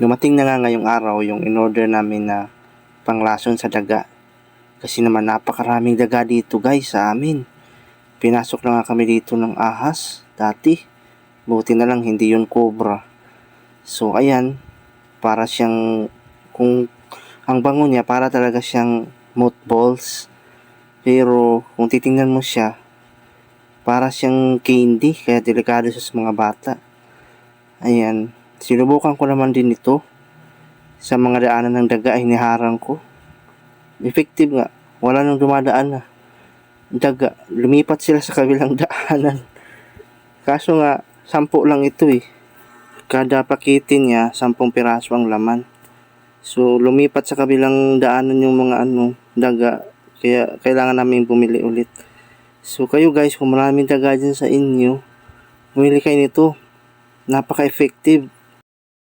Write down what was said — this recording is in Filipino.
Dumating na nga ngayong araw yung in-order namin na panglason sa daga. Kasi naman napakaraming daga dito guys sa amin. Pinasok na nga kami dito ng ahas dati. Buti na lang hindi yun cobra. So ayan, para siyang, kung ang bango niya para talaga siyang mothballs. Pero kung titingnan mo siya, para siyang candy, kaya delikado siya sa mga bata. Ayan, sinubukan ko naman din ito sa mga daanan ng daga, hiniharang ko. Effective nga, wala nang dumadaan na daga, lumipat sila sa kabilang daanan. Kaso nga 10 lang ito eh, kada pakitin niya 10 piraso ang laman. So lumipat sa kabilang daanan yung mga daga, kaya kailangan namin bumili ulit. So kayo guys, kung maraming daga dyan sa inyo, bumili kayo nito, napaka effective.